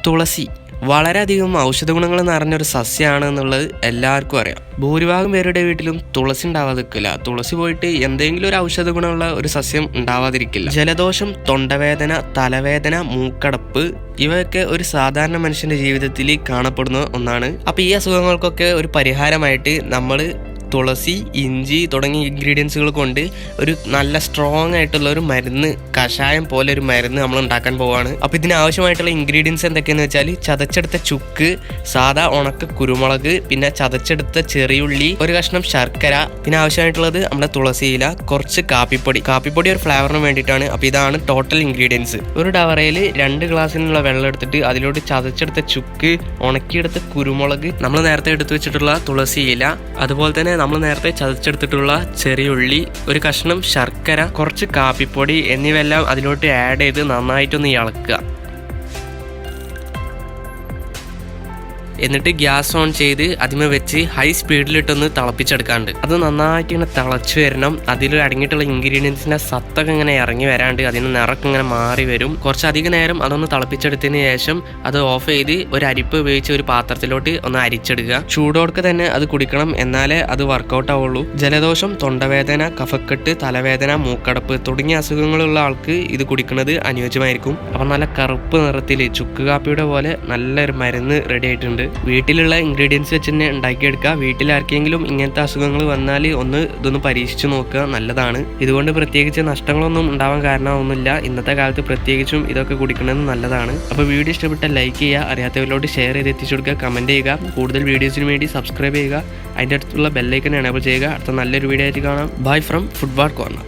തുളസി വളരെയധികം ഔഷധ ഗുണങ്ങൾ നിറഞ്ഞൊരു സസ്യമാണ് എന്നുള്ളത് എല്ലാവർക്കും അറിയാം. ഭൂരിഭാഗം പേരുടെ വീട്ടിലും തുളസി ഉണ്ടാവാതിരിക്കില്ല. തുളസി പോയിട്ട് എന്തെങ്കിലും ഒരു ഔഷധ ഗുണമുള്ള ഒരു സസ്യം ഉണ്ടാവാതിരിക്കില്ല. ജലദോഷം, തൊണ്ടവേദന, തലവേദന, മൂക്കടപ്പ് ഇവയൊക്കെ ഒരു സാധാരണ മനുഷ്യന്റെ ജീവിതത്തിൽ കാണപ്പെടുന്ന ഒന്നാണ്. അപ്പോൾ ഈ അസുഖങ്ങൾക്കൊക്കെ ഒരു പരിഹാരമായിട്ട് നമ്മൾ തുളസി, ഇഞ്ചി തുടങ്ങിയ ഇൻഗ്രീഡിയൻസുകൾ കൊണ്ട് ഒരു നല്ല സ്ട്രോങ് ആയിട്ടുള്ള ഒരു മരുന്ന്, കഷായം പോലെ ഒരു മരുന്ന് നമ്മൾ ഉണ്ടാക്കാൻ പോവാണ്. അപ്പോൾ ഇതിന് ആവശ്യമായിട്ടുള്ള ഇൻഗ്രീഡിയൻസ് എന്തൊക്കെയാന്ന് വെച്ചാൽ ചതച്ചെടുത്ത ചുക്ക്, സാധാ ഉണക്ക കുരുമുളക്, പിന്നെ ചതച്ചെടുത്ത ചെറിയുള്ളി, ഒരു കഷ്ണം ശർക്കര, പിന്നെ ആവശ്യമായിട്ടുള്ളത് നമ്മുടെ തുളസി ഇല, കുറച്ച് കാപ്പിപ്പൊടി. കാപ്പിപ്പൊടി ഒരു ഫ്ലേവറിന് വേണ്ടിയിട്ടാണ്. അപ്പോൾ ഇതാണ് ടോട്ടൽ ഇൻഗ്രീഡിയൻസ്. ഒരു ഡവറയിൽ 2 ഗ്ലാസ്സിനുള്ള വെള്ളം എടുത്തിട്ട് അതിലോട്ട് ചതച്ചെടുത്ത ചുക്ക്, ഉണക്കിയെടുത്ത കുരുമുളക്, നമ്മൾ നേരത്തെ എടുത്തു വെച്ചിട്ടുള്ള തുളസി ഇല, അതുപോലെ തന്നെ നമ്മൾ നേരത്തെ ചതച്ചെടുത്തിട്ടുള്ള ചെറിയുള്ളി, ഒരു കഷ്ണം ശർക്കര, കുറച്ച് കാപ്പിപ്പൊടി എന്നിവയെല്ലാം അതിലോട്ട് ആഡ് ചെയ്ത് നന്നായിട്ടൊന്ന് ഇളക്കുക. എന്നിട്ട് ഗ്യാസ് ഓൺ ചെയ്ത് അതിമേ വെച്ച് ഹൈ സ്പീഡിലിട്ടൊന്ന് തിളപ്പിച്ചെടുക്കാണ്ട്. അത് നന്നായിട്ട് ഇങ്ങനെ തിളച്ച് വരണം. അതിൽ അടങ്ങിയിട്ടുള്ള ഇൻഗ്രീഡിയൻസിൻ്റെ സത്തൊക്കെ ഇങ്ങനെ ഇറങ്ങി വരാണ്ട് അതിന് നിറക്കം ഇങ്ങനെ മാറി വരും. കുറച്ചധികം നേരം അതൊന്ന് തിളപ്പിച്ചെടുത്തതിന് ശേഷം അത് ഓഫ് ചെയ്ത് ഒരു അരിപ്പ് ഉപയോഗിച്ച് ഒരു പാത്രത്തിലോട്ട് ഒന്ന് അരിച്ചെടുക്കുക. ചൂടോടൊക്കെ തന്നെ അത് കുടിക്കണം, എന്നാലേ അത് വർക്കൗട്ട് ആവുള്ളൂ. ജലദോഷം, തൊണ്ടവേദന, കഫക്കെട്ട്, തലവേദന, മൂക്കടപ്പ് തുടങ്ങിയ അസുഖങ്ങളുള്ള ആൾക്ക് ഇത് കുടിക്കുന്നത് അനുയോജ്യമായിരിക്കും. അപ്പം നല്ല കറുപ്പ് നിറത്തിൽ ചുക്ക് കാപ്പിയുടെ പോലെ നല്ലൊരു മരുന്ന് റെഡി ആയിട്ടുണ്ട്. വീട്ടിലുള്ള ഇൻഗ്രീഡിയൻസ് വെച്ച് തന്നെ ഉണ്ടാക്കിയെടുക്കുക. വീട്ടിലാർക്കെങ്കിലും ഇങ്ങനത്തെ അസുഖങ്ങൾ വന്നാൽ ഇതൊന്ന് പരീക്ഷിച്ച് നോക്കുക, നല്ലതാണ്. ഇതുകൊണ്ട് പ്രത്യേകിച്ച് നഷ്ടങ്ങളൊന്നും ഉണ്ടാവാൻ കാരണമൊന്നുമില്ല. ഇന്നത്തെ കാലത്ത് പ്രത്യേകിച്ചും ഇതൊക്കെ കുടിക്കുന്നത് നല്ലതാണ്. അപ്പോൾ വീഡിയോ ഇഷ്ടപ്പെട്ടാൽ ലൈക്ക് ചെയ്യുക, അറിയാത്തവരിലോട്ട് ഷെയർ ചെയ്ത് എത്തിച്ചു കൊടുക്കുക, കമൻറ്റ് ചെയ്യുക, കൂടുതൽ വീഡിയോസിന് വേണ്ടി സബ്സ്ക്രൈബ് ചെയ്യുക, അതിൻ്റെ അടുത്തുള്ള ബെല്ലൈക്കൺ എനേബിൾ ചെയ്യുക. അടുത്ത നല്ലൊരു വീഡിയോ ആയിട്ട് കാണാം. Bye from football corner.